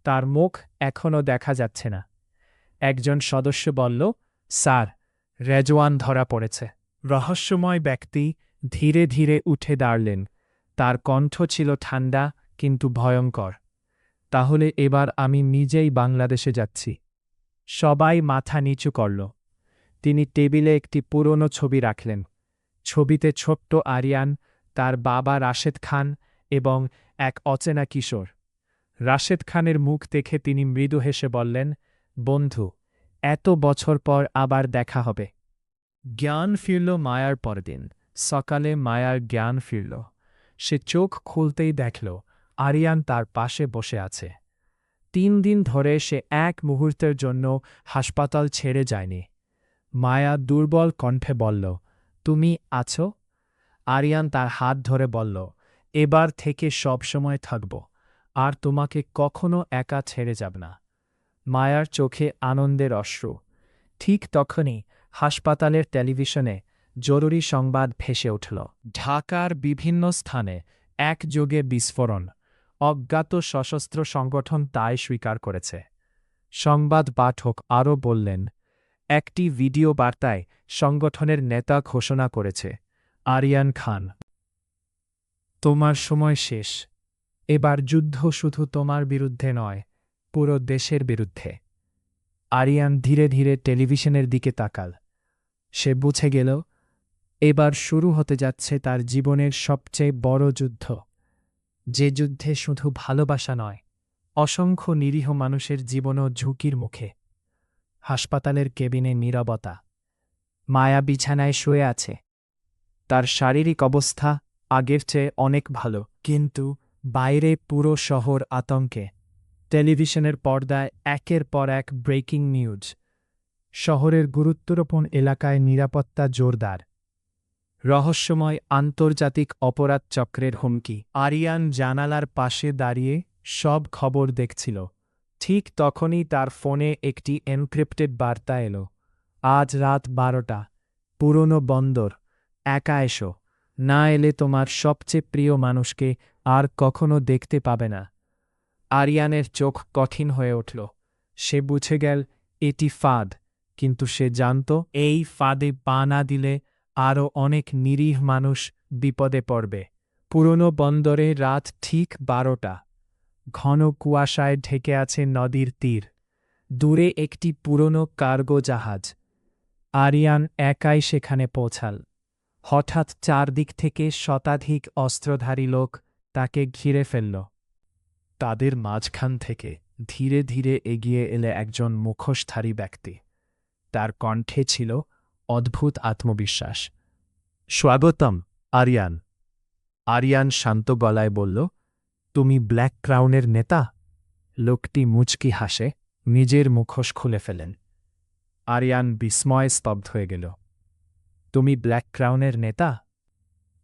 তার মুখ এখনও দেখা যাচ্ছে না। একজন সদস্য বলল, স্যার, রেজওয়ান ধরা পড়েছে। রহস্যময় ব্যক্তি ধীরে ধীরে উঠে দাঁড়ালেন। তার কণ্ঠ ছিল ঠান্ডা কিন্তু ভয়ঙ্কর। তাহলে এবার আমি নিজেই বাংলাদেশে যাচ্ছি। সবাই মাথা নিচু করল। তিনি টেবিলে একটি পুরনো ছবি রাখলেন। ছবিতে ছোট্ট আরিয়ান, তার বাবা রাশেদ খান এবং এক অচেনা কিশোর। রাশেদ খানের মুখ দেখে তিনি মৃদু হেসে বললেন, বন্ধু, এত বছর পর আবার দেখা হবে। জ্ঞান ফিরল মায়ার পরদিন। সকালে মায়ার জ্ঞান ফিরল। সে চোখ খুলতেই দেখল আরিয়ান তার পাশে বসে আছে। 3 দিন ধরে সে এক মুহূর্তের জন্য হাসপাতাল ছেড়ে যায়নি। মায়া দুর্বল কণ্ঠে বলল, তুমি আছো? আরিয়ান তার হাত ধরে বলল, এবার থেকে সবসময় থাকব, আর তোমাকে কখনো একা ছেড়ে যাব না। মায়ার চোখে আনন্দের অশ্রু। ঠিক তখনই হাসপাতালের টেলিভিশনে জরুরি সংবাদ ভেসে উঠল। ঢাকার বিভিন্ন স্থানে একযোগে বিস্ফোরণ। অজ্ঞাত সশস্ত্র সংগঠন তাই স্বীকার করেছে। সংবাদ পাঠক আরও বললেন, একটি ভিডিও বার্তায় সংগঠনের নেতা ঘোষণা করেছে, আরিয়ান খান, তোমার সময় শেষ। এবার যুদ্ধ শুধু তোমার বিরুদ্ধে নয়, পুরো দেশের বিরুদ্ধে। আরিয়ান ধীরে ধীরে টেলিভিশনের দিকে তাকাল। সে বুঝে গেল, এবার শুরু হতে যাচ্ছে তার জীবনের সবচেয়ে বড় যুদ্ধ, যে যুদ্ধে শুধু ভালোবাসা নয়, অসংখ্য নিরীহ মানুষের জীবনও ঝুঁকির মুখে। হাসপাতালের কেবিনে নীরবতা। মায়া বিছানায় শুয়ে আছে। তার শারীরিক অবস্থা আগের চেয়ে অনেক ভালো, কিন্তু বাইরে পুরো শহর আতঙ্কে। টেলিভিশনের পর্দায় একের পর এক ব্রেকিং নিউজ। শহরের গুরুত্বপূর্ণ এলাকায় নিরাপত্তা জোরদার। রহস্যময় আন্তর্জাতিক অপরাধ চক্রের হুমকি। আরিয়ান জানালার পাশে দাঁড়িয়ে সব খবর দেখছিল। ঠিক তখনই তার ফোনে একটি এনক্রিপ্টেড বার্তা এলো। আজ রাত 12টা, পুরনো বন্দর, একা এসো, না এলে তোমার সবচেয়ে প্রিয় মানুষকে আর কখনো দেখতে পাবে না। আরিয়ানের চোখ কঠিন হয়ে উঠল। সে বুঝে গেল এটি ফাঁদ, কিন্তু সে জানত এই ফাঁদে পা না দিলে আরও অনেক নিরীহ মানুষ বিপদে পড়বে। পুরনো বন্দরে রাত ঠিক 12টা। ঘন কুয়াশায় ঢেকে আছে নদীর তীর। দূরে একটি পুরনো কার্গো জাহাজ। আরিয়ান একাই সেখানে পৌঁছাল। হঠাৎ চারদিক থেকে শতাধিক অস্ত্রধারী লোক তাকে ঘিরে ফেলল। তাদের মাঝখান থেকে ধীরে ধীরে এগিয়ে এলে একজন মুখোশধারী ব্যক্তি। তার কণ্ঠে ছিল অদ্ভুত আত্মবিশ্বাস। স্বাগতম, আরিয়ান। আরিয়ান শান্ত গলায় বলল, তুমি ব্ল্যাক ক্রাউনের নেতা? লোকটি মুচকি হাসে, নিজের মুখোশ খুলে ফেলেন। আরিয়ান বিস্ময়ে স্তব্ধ হয়ে গেল। তুমি ব্ল্যাক ক্রাউনের নেতা?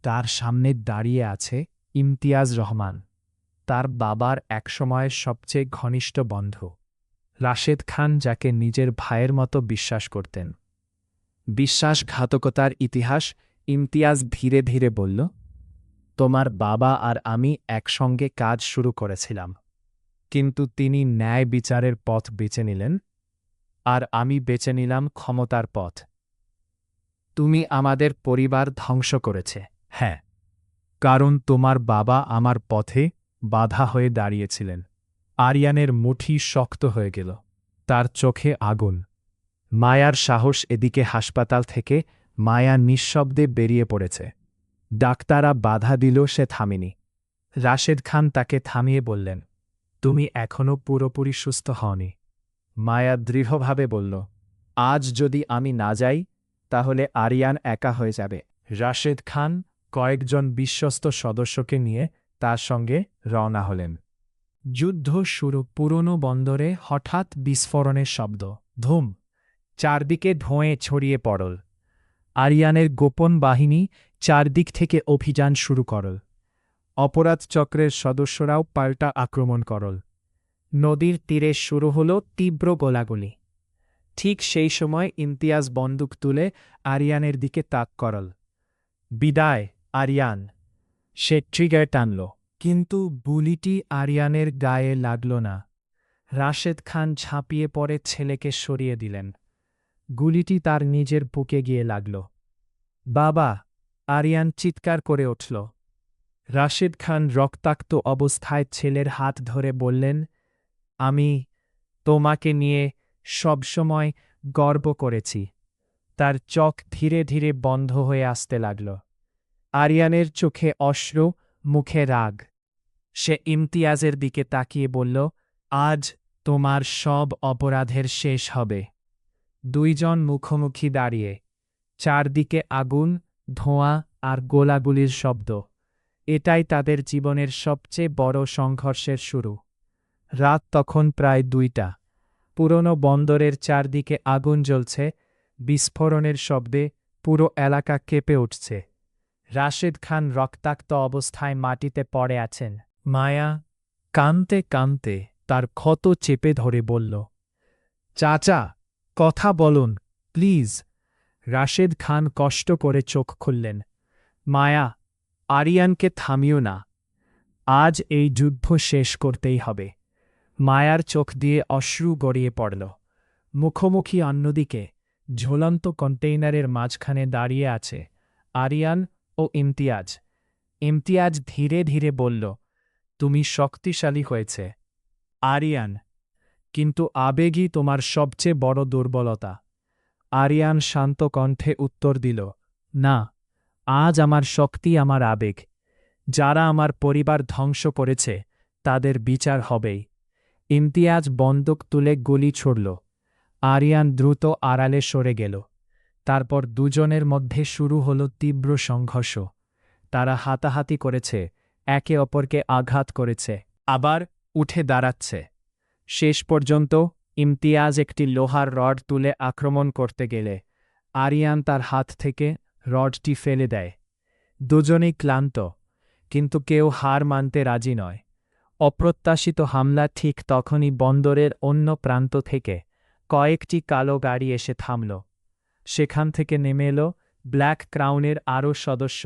তার সামনে দাঁড়িয়ে আছে ইমতিয়াজ রহমান, তার বাবার একসময়ের সবচেয়ে ঘনিষ্ঠ বন্ধু। রাশেদ খান, যাকে নিজের ভাইয়ের মতো বিশ্বাস করতেন। বিশ্বাসঘাতকতার ইতিহাস। ইমতিয়াজ ধীরে ধীরে বলল, তোমার বাবা আর আমি একসঙ্গে কাজ শুরু করেছিলাম, কিন্তু তিনি ন্যায় বিচারের পথ বেছে নিলেন, আর আমি বেছে নিলাম ক্ষমতার পথ। তুমি আমাদের পরিবার ধ্বংস করেছে। হ্যাঁ, কারণ তোমার বাবা আমার পথে বাধা হয়ে দাঁড়িয়েছিলেন। আরিয়ানের মুঠি শক্ত হয়ে গেল। তার চোখে আগুন। মায়ার সাহস। এদিকে হাসপাতাল থেকে মায়া নিঃশব্দে বেরিয়ে পড়েছে। ডাক্তাররা বাধা দিল, সে থামেনি। রাশেদ খান তাকে থামিয়ে বললেন, তুমি এখনও পুরোপুরি সুস্থ হওনি। মায়া দৃঢ়ভাবে বলল, আজ যদি আমি না যাই তাহলে আরিয়ান একা হয়ে যাবে। রাশেদ খান কয়েকজন বিশ্বস্ত সদস্যকে নিয়ে তার সঙ্গে রওনা হলেন। যুদ্ধ শুরু। পুরনো বন্দরে হঠাৎ বিস্ফোরণের শব্দ। ধুম। চারদিকে ধোঁয়ে ছড়িয়ে পড়ল। আরিয়ানের গোপন বাহিনী চারদিক থেকে অভিযান শুরু করল। অপরাধ চক্রের সদস্যরাও পাল্টা আক্রমণ করল। নদীর তীরে শুরু হল তীব্র গোলাগুলি। ঠিক সেই সময় ইমতিয়াজ বন্দুক তুলে আরিয়ানের দিকে তাক করল। বিদায়, আরিয়ান। সে ট্রিগার টানল, কিন্তু গুলিটি আরিয়ানের গায়ে লাগল না। রাশেদ খান ঝাঁপিয়ে পড়ে ছেলেকে সরিয়ে দিলেন। গুলিটি তার নিজের বুকে গিয়ে লাগল। বাবা! আরিয়ান চিৎকার করে উঠল। রাশেদ খান রক্তাক্ত অবস্থায় ছেলের হাত ধরে বললেন, আমি তোমাকে নিয়ে সবসময় গর্ব করেছি। তার চোখ ধীরে ধীরে বন্ধ হয়ে আসতে লাগল। আরিয়ানের চোখে অশ্রু, মুখে রাগ। সে ইমতিয়াজের দিকে তাকিয়ে বলল, আজ তোমার সব অপরাধের শেষ হবে। দুইজন মুখোমুখি দাঁড়িয়ে। চারদিকে আগুন, ধোঁয়া আর গোলাগুলির শব্দ। এটাই তাদের জীবনের সবচেয়ে বড় সংঘর্ষের শুরু। রাত তখন প্রায় 2টা। পুরনো বন্দরের চারদিকে আগুন জ্বলছে, বিস্ফোরণের শব্দে পুরো এলাকা কেঁপে উঠছে। রাশেদ খান রক্তাক্ত অবস্থায় মাটিতে পড়ে আছেন। মায়া কাঁদতে কাঁদতে তার ক্ষত চেপে ধরে বলল, চাচা, কথা বলুন, প্লিজ। রাশেদ খান কষ্ট করে চোখ খুললেন। মায়া, আরিয়ানকে থামিও না। আজ এই যুদ্ধ শেষ করতেই হবে। মায়ার চোখ দিয়ে অশ্রু গড়িয়ে পড়ল। মুখোমুখি অন্যদিকে ঝুলন্ত কন্টেইনারের মাঝখানে দাঁড়িয়ে আছে আরিয়ান ও ইমতিয়াজ। ইমতিয়াজ ধীরে ধীরে বলল, তুমি শক্তিশালী হয়েছে, আরিয়ান, কিন্তু আবেগই তোমার সবচেয়ে বড় দুর্বলতা। আরিয়ান শান্ত কণ্ঠে উত্তর দিল, না, আজ আমার শক্তি আমার আবেগ। যারা আমার পরিবার ধ্বংস করেছে তাদের বিচার হবেই। ইমতিয়াজ বন্দুক তুলে গুলি ছুড়ল। আরিয়ান দ্রুত আড়ালে সরে গেল। তারপর দুজনের মধ্যে শুরু হল তীব্র সংঘর্ষ। তারা হাতাহাতি করেছে, একে অপরকে আঘাত করেছে, আবার উঠে দাঁড়াচ্ছে। শেষ পর্যন্ত ইমতিয়াজ একটি লোহার রড তুলে আক্রমণ করতে গেলে আরিয়ান তার হাত থেকে রডটি ফেলে দেয়। দুজনেই ক্লান্ত, কিন্তু কেউ হার মানতে রাজি নয়। অপ্রত্যাশিত হামলা ঠিক তখনই বন্দরের অন্য প্রান্ত থেকে কয়েকটি কালো গাড়ি এসে থামল। সেখান থেকে নেমে এলো ব্ল্যাক ক্রাউনের আরও সদস্য।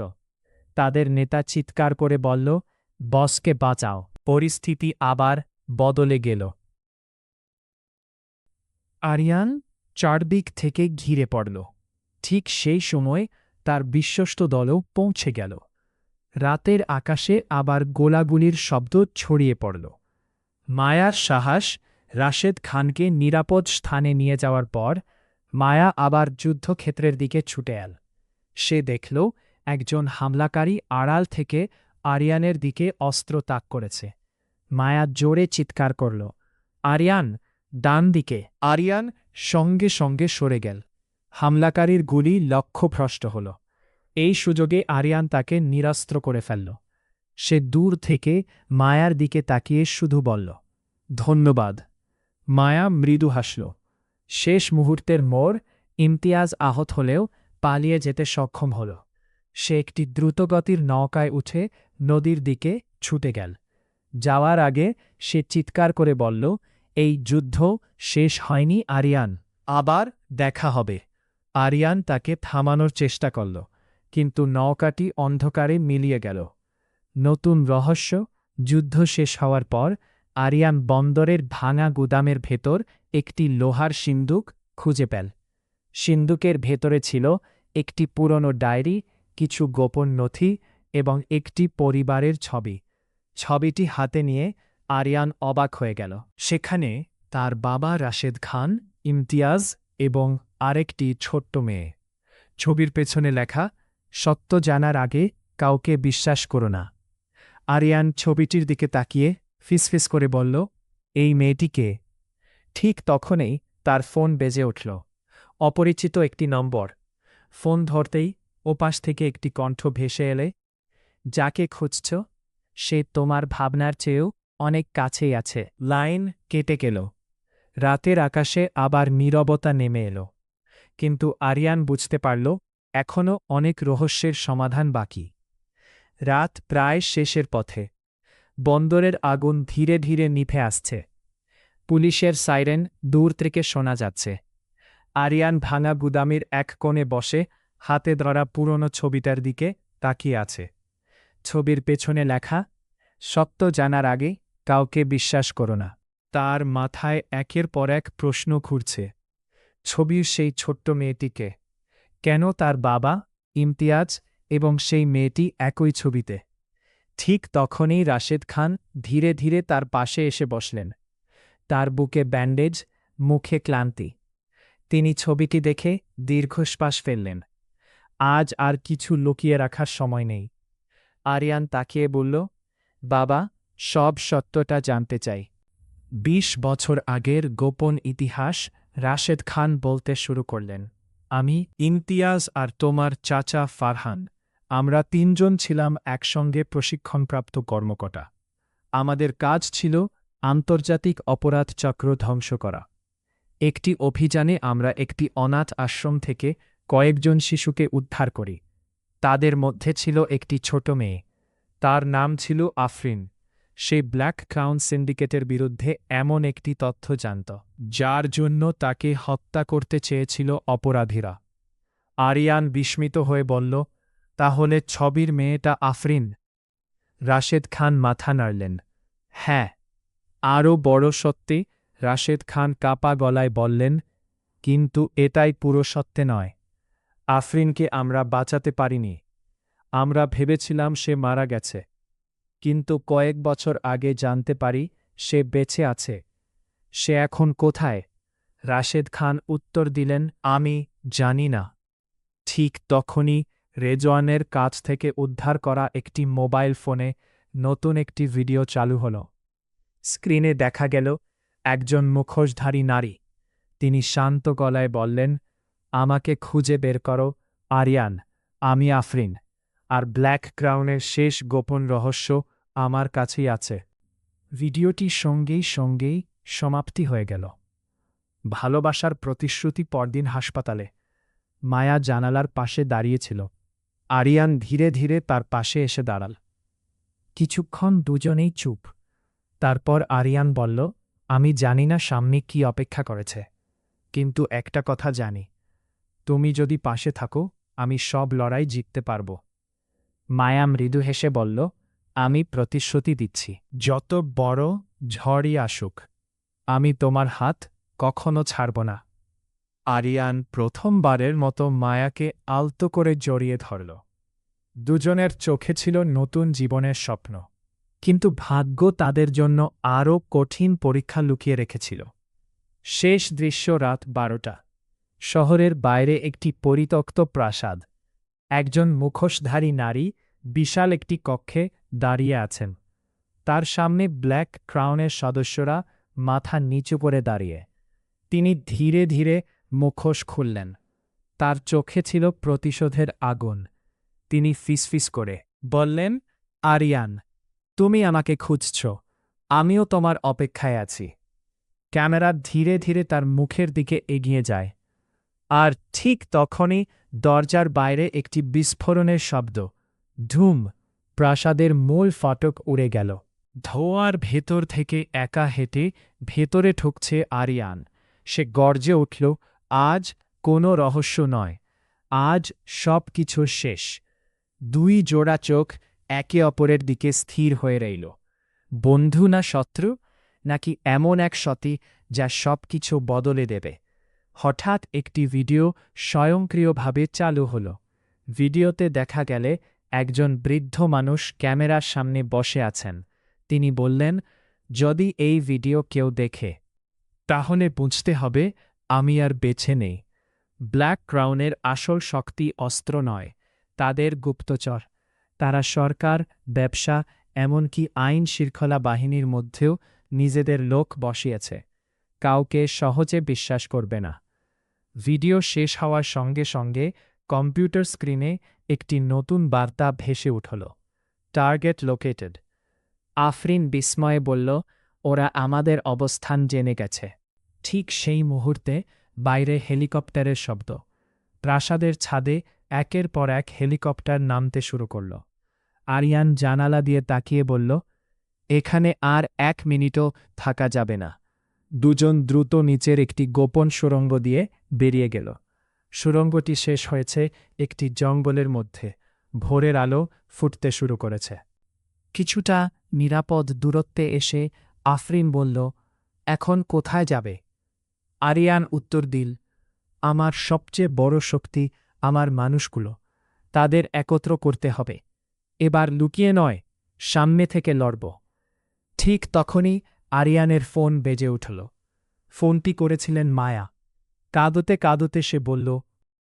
তাদের নেতা চিৎকার করে বলল, বসকে বাঁচাও। পরিস্থিতি আবার বদলে গেল। আরিয়ান চারদিক থেকে ঘিরে পড়ল। ঠিক সেই সময় তার বিশ্বস্ত দলও পৌঁছে গেল। রাতের আকাশে আবার গোলাগুলির শব্দ ছড়িয়ে পড়ল। মায়ার সাহস রাশেদ খানকে নিরাপদ স্থানে নিয়ে যাওয়ার পর মায়া আবার যুদ্ধক্ষেত্রের দিকে ছুটে এল। সে দেখল একজন হামলাকারী আড়াল থেকে আরিয়ানের দিকে অস্ত্র তাক করেছে। মায়া জোরে চিৎকার করল, আরিয়ান, ডান দিকে। আরিয়ান সঙ্গে সঙ্গে সরে গেল। হামলাকারীর গুলি লক্ষ্যভ্রষ্ট হল। এই সুযোগে আরিয়ান তাকে নিরস্ত্র করে ফেলল। সে দূর থেকে মায়ার দিকে তাকিয়ে শুধু বলল, ধন্যবাদ। মায়া মৃদু হাসল। শেষ মুহূর্তের মোড়, ইমতিয়াজ আহত হলেও পালিয়ে যেতে সক্ষম হল। সে একটি দ্রুতগতির নৌকায় উঠে নদীর দিকে ছুটে গেল। যাওয়ার আগে সে চিৎকার করে বলল, এই যুদ্ধ শেষ হয়নি আরিয়ান, আবার দেখা হবে। আরিয়ান তাকে থামানোর চেষ্টা করল, কিন্তু নৌকাটি অন্ধকারে মিলিয়ে গেল। নতুন রহস্য, যুদ্ধ শেষ হওয়ার পর আরিয়ান বন্দরের ভাঙা গুদামের ভেতর একটি লোহার সিন্দুক খুঁজে পেল। সিন্দুকের ভেতরে ছিল একটি পুরনো ডায়েরি, কিছু গোপন নথি এবং একটি পরিবারের ছবি। ছবিটি হাতে নিয়ে আরিয়ান অবাক হয়ে গেল। সেখানে তার বাবা রাশেদ খান, ইমতিয়াজ এবং আরেকটি ছোট্ট মেয়ে। ছবির পেছনে লেখা, সত্য জানার আগে কাউকে বিশ্বাস করো না। আরিয়ান ছবিটির দিকে তাকিয়ে ফিসফিস করে বলল, এই মেয়েটিকে। ঠিক তখনই তার ফোন বেজে উঠল। অপরিচিত একটি নম্বর। ফোন ধরতেই ওপাশ থেকে একটি কণ্ঠ ভেসে এলে, যাকে খুঁজছ সে তোমার ভাবনার চেয়েও অনেক কাছেই আছে। লাইন কেটে গেল। রাতের আকাশে আবার নীরবতা নেমে এলো। কিন্তু আরিয়ান বুঝতে পারল এখনও অনেক রহস্যের সমাধান বাকি। রাত প্রায় শেষের পথে। বন্দরের আগুন ধীরে ধীরে নিভে আসছে। পুলিশের সাইরেন দূর থেকে শোনা যাচ্ছে। আরিয়ান ভাঙা গুদামের এক কোণে বসে হাতে ধরা পুরনো ছবিটার দিকে তাকিয়ে আছে। ছবির পেছনে লেখা, সত্য জানার আগে কাউকে বিশ্বাস করো না। তার মাথায় একের পর এক প্রশ্ন ঘুরছে। ছবির সেই ছোট্ট মেয়েটিকে, কেন তার বাবা, ইমতিয়াজ এবং সেই মেয়েটি একই ছবিতে? ঠিক তখনই রাশেদ খান ধীরে ধীরে তার পাশে এসে বসলেন। তার বুকে ব্যান্ডেজ, মুখে ক্লান্তি। তিনি ছবিটি দেখে দীর্ঘশ্বাস ফেললেন। আজ আর কিছু লুকিয়ে রাখার সময় নেই। আরিয়ান তাকিয়ে বলল, বাবা, সব সত্যটা জানতে চাই। ২০ বছর আগের গোপন ইতিহাস রাশেদ খান বলতে শুরু করলেন। আমি, ইমতিয়াজ আর তোমার চাচা ফারহান, আমরা তিনজন ছিলাম একসঙ্গে প্রশিক্ষণপ্রাপ্ত কর্মকর্তা। আমাদের কাজ ছিল আন্তর্জাতিক অপরাধ চক্র ধ্বংস করা। একটি অভিযানে আমরা একটি অনাথ আশ্রম থেকে কয়েকজন শিশুকে উদ্ধার করি। তাদের মধ্যে ছিল একটি ছোট মেয়ে। তার নাম ছিল আফরিন। সে ব্ল্যাক ক্রাউন সিন্ডিকেটের বিরুদ্ধে এমন একটি তথ্য জানত, যার জন্য তাকে হত্যা করতে চেয়েছিল অপরাধীরা। আরিয়ান বিস্মিত হয়ে বলল, তাহলে ছবির মেয়েটা আফরিন? রাশেদ খান মাথা নাড়লেন। হ্যাঁ। আরও বড় সত্যি, রাশেদ খান কাপা গলায় বললেন, কিন্তু এটাই পুরো সত্যি নয়। আফরিনকে আমরা বাঁচাতে পারিনি। আমরা ভেবেছিলাম সে মারা গেছে, কিন্তু কয়েক বছর আগে জানতে পারি সে বেঁচে আছে। সে এখন কোথায়? রাশেদ খান উত্তর দিলেন, আমি জানি না। ঠিক তখনই রেজওয়ানের কাছ থেকে উদ্ধার করা একটি মোবাইল ফোনে নতুন একটি ভিডিও চালু হল। স্ক্রিনে দেখা গেল একজন মুখোশধারী নারী। তিনি শান্ত গলায় বললেন, আমাকে খুঁজে বের করো আরিয়ান, আমি আফরিন, আর ব্ল্যাক ক্রাউনের শেষ গোপন রহস্য আমার কাছেই আছে। ভিডিওটি সঙ্গেই সমাপ্তি হয়ে গেল। ভালোবাসার প্রতিশ্রুতি পরদিন হাসপাতালে। মায়া জানালার পাশে দাঁড়িয়েছিল। আরিয়ান ধীরে ধীরে তার পাশে এসে দাঁড়াল। কিছুক্ষণ দুজনেই চুপ। তারপর আরিয়ান বলল, আমি জানি না সামনে কি অপেক্ষা করেছে, কিন্তু একটা কথা জানি, তুমি যদি পাশে থাকো আমি সব লড়াই জিততে পারব। মায়া মৃদু হেসে বলল, আমি প্রতিশ্রুতি দিচ্ছি, যত বড় ঝড়ই আসুক আমি তোমার হাত কখনো ছাড়ব না। আরিয়ান প্রথমবারের মতো মায়াকে আলতো করে জড়িয়ে ধরল। দুজনের চোখে ছিল নতুন জীবনের স্বপ্ন, কিন্তু ভাগ্য তাদের জন্য আরও কঠিন পরীক্ষা লুকিয়ে রেখেছিল। শেষ দৃশ্য রাত 12টা। শহরের বাইরে একটি পরিত্যক্ত প্রাসাদ। একজন মুখোশধারী নারী বিশাল একটি কক্ষে দাঁড়িয়ে আছেন। তার সামনে ব্ল্যাক ক্রাউনের সদস্যরা মাথা নিচু করে দাঁড়িয়ে। তিনি ধীরে ধীরে মুখোশ খুললেন। তার চোখে ছিল প্রতিশোধের আগুন। তিনি ফিসফিস করে বললেন, আরিয়ান, তুমি আমাকে খুঁজছ, আমিও তোমার অপেক্ষায় আছি। ক্যামেরা ধীরে ধীরে তার মুখের দিকে এগিয়ে যায়। আর ঠিক তখনই দরজার বাইরে একটি বিস্ফোরণের শব্দ। ধুম! প্রাসাদের মূল ফটক উড়ে গেল। ধোঁয়ার ভেতর থেকে একা হেঁটে ভেতরে ঢুকছে আরিয়ান। সে গর্জে উঠল, আজ কোনো রহস্য নয়, আজ সব কিছু শেষ। দুই জোড়া চোখ একে অপরের দিকে স্থির হয়ে রইল। বন্ধু না শত্রু, নাকি এমন এক সতী যা সব কিছু বদলে দেবে? হঠাৎ একটি ভিডিও স্বয়ংক্রিয়ভাবে চালু হল। ভিডিওতে দেখা গেলে একজন বৃদ্ধ মানুষ ক্যামেরার সামনে বসে আছেন। তিনি বললেন, যদি এই ভিডিও কেউ দেখে তাহলে বুঝতে হবে আমি আর বেছে নেই। ব্ল্যাক ক্রাউনের আসল শক্তি অস্ত্র নয়, তাদের গুপ্তচর। তারা সরকার, ব্যবসা, এমনকি আইন শৃঙ্খলা বাহিনীর মধ্যেও নিজেদের লোক বসিয়েছে। কাউকে সহজে বিশ্বাস করবে না। ভিডিও শেষ হওয়ার সঙ্গে সঙ্গে কম্পিউটার স্ক্রিনে একটি নতুন বার্তা ভেসে উঠল, টার্গেট লোকেটেড। আফরিন বিস্ময়ে বলল, ওরা আমাদের অবস্থান জেনে গেছে। ঠিক সেই মুহূর্তে বাইরে হেলিকপ্টারের শব্দ। প্রাসাদের ছাদে একের পর এক হেলিকপ্টার নামতে শুরু করল। আরিয়ান জানালা দিয়ে তাকিয়ে বলল, এখানে আর 1 মিনিটও থাকা যাবে না। দুজন দ্রুত নিচের একটি গোপন সুড়ঙ্গ দিয়ে বেরিয়ে গেল। সুড়ঙ্গটি শেষ হয়েছে একটি জঙ্গলের মধ্যে। ভোরের আলো ফুটতে শুরু করেছে। কিছুটা নিরাপদ দূরত্বে এসে আফরিন বলল, এখন কোথায় যাবে? আরিয়ান উত্তর দিল, আমার সবচেয়ে বড় শক্তি আমার মানুষগুলো, তাদের একত্র করতে হবে। এবার লুকিয়ে নয়, সামনে থেকে লড়ব। ঠিক তখনই আরিয়ানের ফোন বেজে উঠল। ফোনটি করেছিলেন মায়া। কাঁদতে কাঁদতে সে বলল,